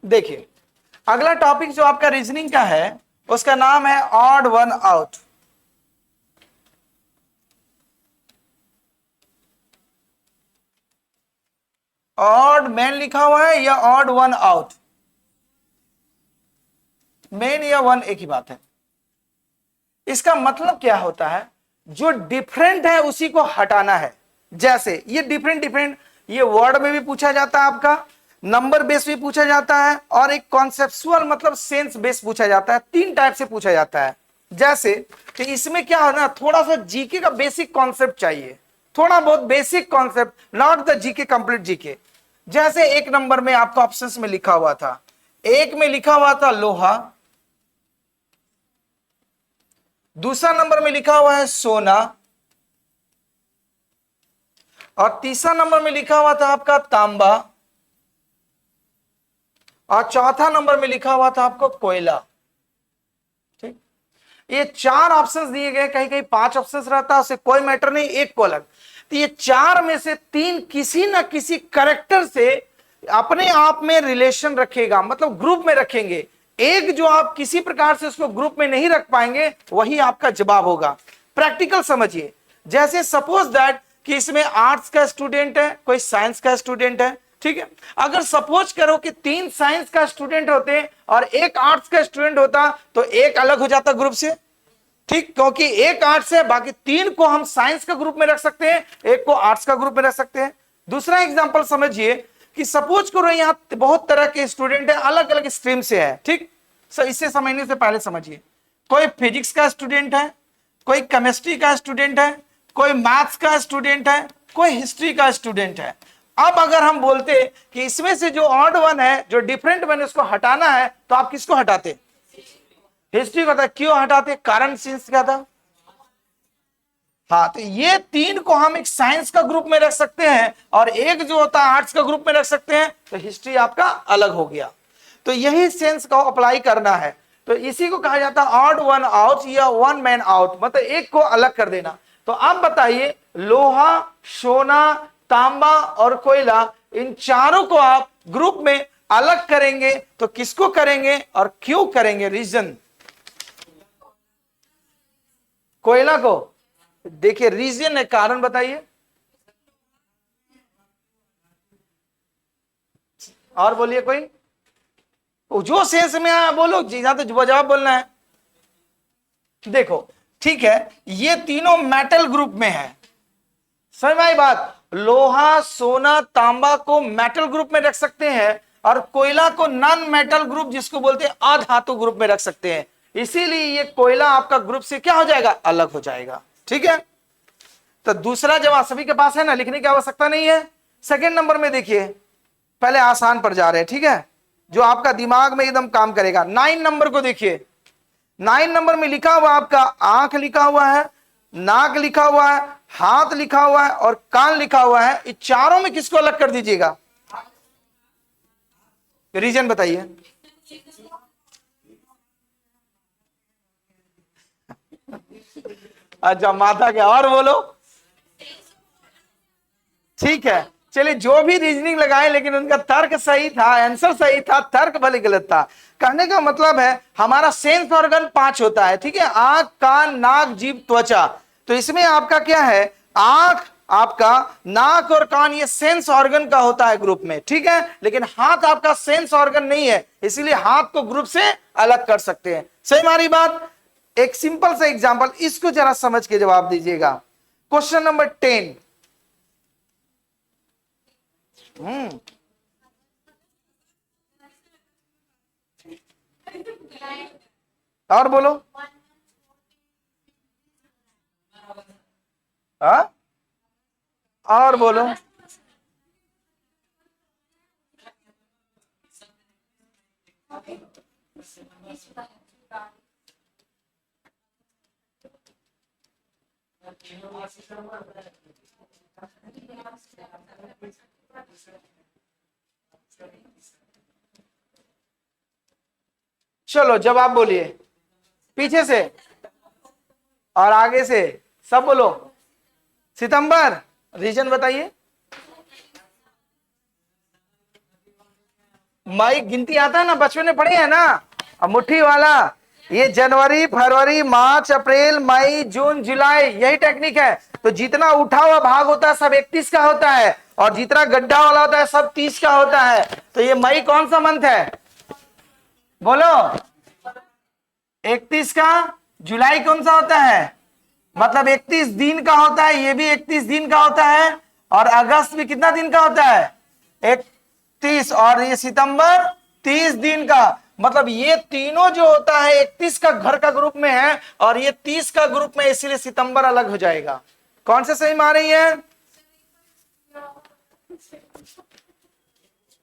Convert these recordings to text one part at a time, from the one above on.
देखिए अगला टॉपिक जो आपका रीजनिंग का है उसका नाम है odd one out. Odd man लिखा हुआ है या ऑड वन आउट? मैन या वन एक ही बात है। इसका मतलब क्या होता है, जो डिफरेंट है उसी को हटाना है। जैसे ये डिफरेंट डिफरेंट, ये वर्ड में भी पूछा जाता है, आपका नंबर बेस भी पूछा जाता है, और एक कॉन्सेप्चुअल मतलब सेंस बेस पूछा जाता है। तीन टाइप से पूछा जाता है। जैसे कि इसमें क्या है ना, थोड़ा सा जीके का बेसिक कॉन्सेप्ट चाहिए, थोड़ा बहुत basic concept, not the GK complete GK. जैसे एक नंबर में आपका ऑप्शंस में लिखा हुआ था, एक में लिखा हुआ था लोहा, दूसरा नंबर में लिखा हुआ है सोना, और तीसरा नंबर में लिखा हुआ था आपका तांबा, और चौथा नंबर में लिखा हुआ था आपको कोयला। ठीक, ये चार ऑप्शंस दिए गए, कहीं कहीं पांच ऑप्शंस रहता है, उसे कोई मैटर नहीं, एक को अलग। तो ये चार में से तीन किसी ना किसी करेक्टर से अपने आप में रिलेशन रखेगा, मतलब ग्रुप में रखेंगे। एक जो आप किसी प्रकार से उसको ग्रुप में नहीं रख पाएंगे वही आपका जवाब होगा। प्रैक्टिकल समझिए, जैसे सपोज दैट कि इसमें आर्ट्स का स्टूडेंट है, कोई साइंस का स्टूडेंट है, ठीक है। अगर सपोज करो कि तीन साइंस का स्टूडेंट होते और एक आर्ट्स का स्टूडेंट होता तो एक अलग हो जाता ग्रुप से, ठीक, क्योंकि एक आर्ट्स है, बाकी तीन को हम साइंस का ग्रुप में रख सकते हैं, एक को आर्ट्स का ग्रुप में रख सकते हैं। दूसरा एग्जांपल समझिए कि सपोज करो यहां बहुत तरह के स्टूडेंट है, अलग अलग स्ट्रीम से है, ठीक। सो इसे समझने से पहले समझिए, कोई फिजिक्स का स्टूडेंट है, कोई केमिस्ट्री का स्टूडेंट है, कोई मैथ्स का स्टूडेंट है, कोई हिस्ट्री का स्टूडेंट है। अब अगर हम बोलते कि इसमें से जो ऑड वन है, जो डिफरेंट वन है, उसको हटाना है, तो आप किसको हटाते? हिस्ट्री को। था क्यों हटाते? कारण सीन्स क्या था? हाँ, तो ये तीन को हम एक साइंस का ग्रुप में रख सकते हैं और एक जो होता है आर्ट्स का ग्रुप में रख सकते हैं, तो हिस्ट्री आपका अलग हो गया। तो यही सेंस को अप्लाई करना है। तो इसी को कहा जाता है ऑड वन आउट या वन मैन आउट, मतलब एक को अलग कर देना। तो आप बताइए, लोहा, सोना, तांबा और कोयला, इन चारों को आप ग्रुप में अलग करेंगे तो किसको करेंगे और क्यों करेंगे? रीजन। कोयला को, देखिए रीजन है, कारण बताइए। और बोलिए कोई, जो सेंस में आया बोलो, जहां तो जवाब बोलना है। देखो ठीक है, ये तीनों मेटल ग्रुप में है, समझ में आई बात? लोहा, सोना, तांबा को मेटल ग्रुप में रख सकते हैं और कोयला को नॉन मेटल ग्रुप, जिसको बोलते हैं अधातु ग्रुप में रख सकते हैं। इसीलिए ये कोयला आपका ग्रुप से क्या हो जाएगा? अलग हो जाएगा, ठीक है। तो दूसरा जवाब सभी के पास है ना, लिखने की आवश्यकता नहीं है। सेकंड नंबर में देखिए, पहले आसान पर जा रहे हैं, ठीक है, जो आपका दिमाग में एकदम काम करेगा। 9 नंबर को देखिए, 9 नंबर में लिखा हुआ आपका आंख लिखा हुआ है, नाक लिखा हुआ है, हाथ लिखा हुआ है और कान लिखा हुआ है। इन चारों में किसको अलग कर दीजिएगा? रीजन बताइए। अच्छा, माथा क्या? और बोलो। ठीक है, चलिए, जो भी रीजनिंग लगाए लेकिन उनका तर्क सही था, आंसर सही था, तर्क भले गलत था। कहने का मतलब है हमारा सेंस ऑर्गन 5 होता है, ठीक है, आंख, कान, नाक, जीभ, त्वचा। तो इसमें आपका क्या है? आंख, आपका नाक और कान, ये सेंस ऑर्गन का होता है ग्रुप में, ठीक है। लेकिन हाथ आपका सेंस ऑर्गन नहीं है, इसीलिए हाथ को ग्रुप से अलग कर सकते हैं। सही हमारी बात? एक सिंपल सा एग्जांपल, इसको जरा समझ के जवाब दीजिएगा। Question number 10। और बोलो। हाँ, और बोलो। चलो जवाब बोलिए, पीछे से और आगे से, सब बोलो। सितंबर। रीजन बताइए। मई गिनती आता है ना, बचपन में पढ़े है ना, अब मुट्ठी वाला, ये जनवरी फरवरी मार्च अप्रैल मई जून जुलाई, यही टेक्निक है। तो जितना उठा हुआ भाग होता है सब 31 का होता है, और जितना गड्ढा वाला होता है सब 30 का होता है। तो ये मई कौन सा मंथ है, बोलो, 31 का। जुलाई कौन सा होता है, मतलब 31 दिन का होता है, ये भी 31 दिन का होता है, और अगस्त भी कितना दिन का होता है, 31, और ये सितंबर 30 दिन का। मतलब ये तीनों जो होता है 31 का घर का ग्रुप में है, और ये 30 का ग्रुप में, इसीलिए सितंबर अलग हो जाएगा। कौन से सही में आ रही है,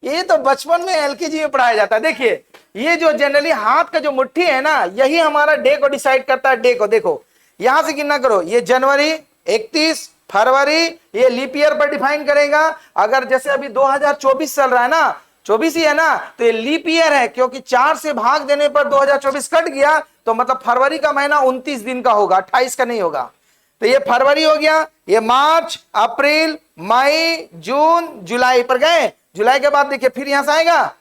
ये तो बचपन में एलकेजी में पढ़ाया जाता है। देखिए ये जो जनरली हाथ का जो मुट्ठी है ना, यही हमारा डे को डिसाइड करता है। डे को देखो, यहां से गिनना करो, ये जनवरी 31 फरवरी, ये लीप ईयर पर डिफाइन करेगा। अगर जैसे अभी 2024 चल रहा है ना, 24 ही है ना, तो ये लीप ईयर है, क्योंकि 4 से भाग देने पर 2024 कट गया, तो मतलब फरवरी का महीना 29 दिन का होगा, 28 का नहीं होगा। तो ये फरवरी हो गया, ये मार्च अप्रैल मई जून जुलाई पर गए। जुलाई के बाद देखिए फिर यहां से आएगा,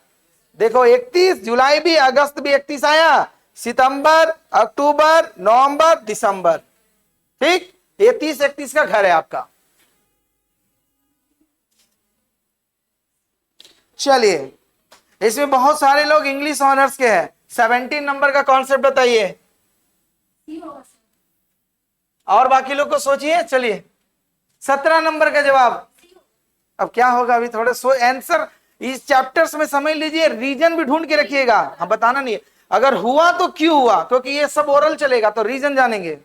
देखो 31 जुलाई भी, अगस्त भी 31 आया, सितंबर अक्टूबर नवंबर दिसंबर, ठीक, ये 30-31 का घर है आपका। चलिए, इसमें बहुत सारे लोग इंग्लिश ऑनर्स के हैं। 17 नंबर का कॉन्सेप्ट बताइए, और बाकी लोग को सोचिए। चलिए 17 नंबर का जवाब, अब क्या होगा, अभी थोड़े आंसर इस चैप्टर्स में समझ लीजिए, रीजन भी ढूंढ के रखिएगा। हम बताना नहीं है, अगर हुआ तो क्यों हुआ, क्योंकि ये सब ओरल चलेगा, तो रीजन जानेंगे।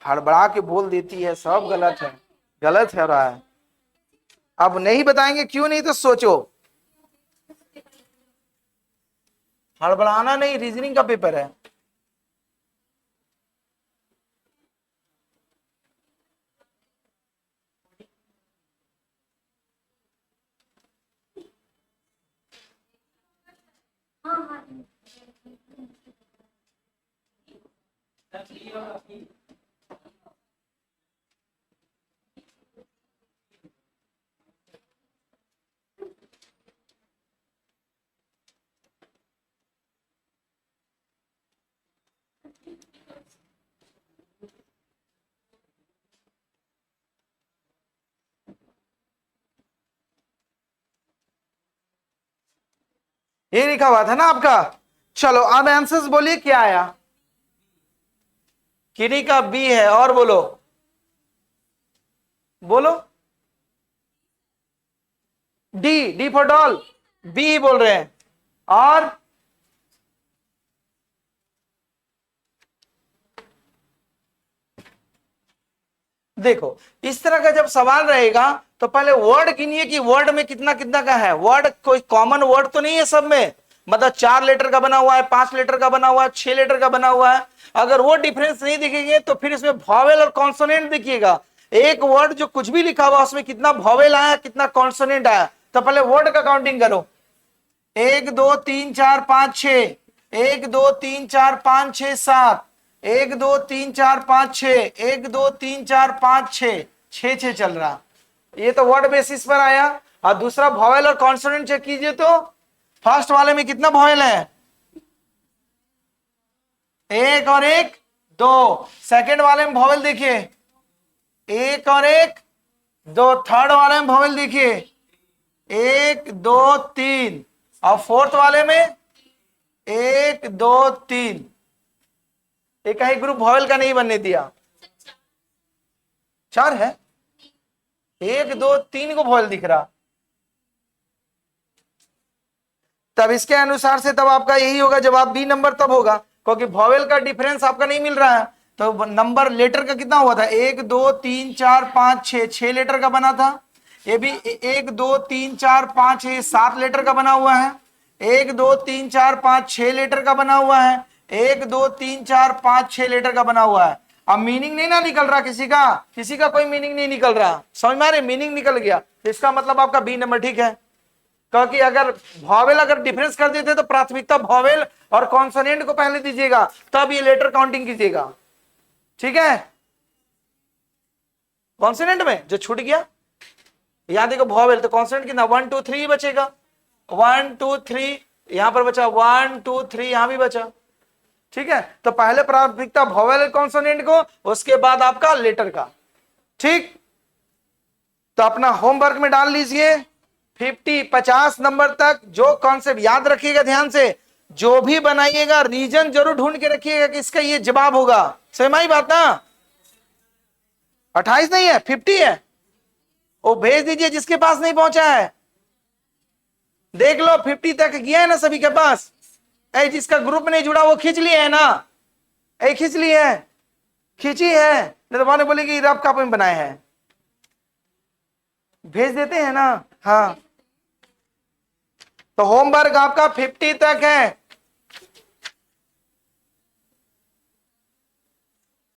हड़बड़ा के बोल देती है, सब गलत है, गलत है रहा है। अब नहीं बताएंगे क्यों नहीं, तो सोचो, हड़बड़ाना नहीं, रीजनिंग का पेपर है। ये लिखा हुआ था ना आपका। चलो अब आंसर्स बोलिए, क्या आया, किरी का बी है, और बोलो बोलो, D, D for doll, B ही बोल रहे हैं। और देखो इस तरह का जब सवाल रहेगा, तो पहले वर्ड गिनिए कि वर्ड में कितना कितना का है। वर्ड कोई कॉमन वर्ड तो नहीं है सब में, मतलब 4 लेटर का बना हुआ है, 5 लेटर का बना हुआ है, 6 लेटर का बना हुआ है। अगर वो डिफरेंस नहीं दिखेंगे तो फिर इसमें वॉवेल और कॉन्सोनेंट देखिएगा। एक वर्ड जो कुछ भी लिखा हुआ उसमें कितना वॉवेल आया, कितना कॉन्सोनेंट आया। तो पहले वर्ड का काउंटिंग करो, 1 2 3 4 5 6, 1 2 3 4 5 6 7, 1 2 3 4 5 6, 1 2 3 4 5 6, 6 चल रहा। ये तो वर्ड बेसिस पर आया। और दूसरा वॉवेल और कॉन्सोनेंट चेक कीजिए, तो फर्स्ट वाले में कितना वॉवेल है, 1 और 1 2। सेकंड वाले में वॉवेल देखिए, 1 और 1 2। थर्ड वाले में वॉवेल देखिए, 1 2 3। और फोर्थ वाले में 1 2 3। एक ही ग्रुप वॉवेल का नहीं बनने दिया, 4 है, 1 2 3 को वॉवेल दिख रहा। तब इसके अनुसार से तब आपका यही होगा जवाब, बी नंबर तब होगा, क्योंकि वॉवेल का डिफरेंस आपका नहीं मिल रहा है। तो नंबर लेटर का कितना हुआ था, 1 2 3 4 5 6, 6 लेटर का बना था। ये भी 1 2 3 4 5 6 7 लेटर का बना हुआ है। 1 2 3 4 5 6 लेटर का बना हुआ है। 1 2 3 4 5 6 लेटर का बना हुआ है। अब मीनिंग नहीं ना निकल रहा, किसी का कोई मीनिंग नहीं निकल रहा, समझ में आ रही, मीनिंग निकल गया, इसका मतलब आपका बी नंबर ठीक है। क्योंकि अगर वॉवेल अगर डिफरेंस कर देते तो प्राथमिकता वॉवेल और कॉन्सोनेंट को पहले दीजिएगा, तब ये लेटर काउंटिंग कीजिएगा, ठीक है। कॉन्सोनेंट में जो छूट गया यहां देखो वॉवेल, तो कॉन्सोनेंट कितना 1 2 3 बचेगा, 1 2 3 यहां पर बचा, 1 2 3 यहां भी बचा। ठीक है, तो पहले प्राथमिकता वॉवेल कॉन्सोनेंट को, उसके बाद आपका लेटर का। ठीक, तो अपना होमवर्क में डाल लीजिए 50 नंबर तक जो कॉन्सेप्ट याद रखिएगा ध्यान से, जो भी बनाइएगा रीजन जरूर ढूंढ के रखिएगा कि इसका ये जवाब होगा। सही बात ना, 28 नहीं है 50 है, वो भेज दीजिए जिसके पास नहीं पहुंचा है। देख लो 50 तक गया है ना सभी के पास, जिसका ग्रुप में नहीं जुड़ा वो खींच लिए है ना, खींच ली है, खींची है, नहीं तो बोले कि रफ कॉपी में बनाए हैं, भेज देते हैं ना। हाँ, तो होमवर्क आपका 50 तक है,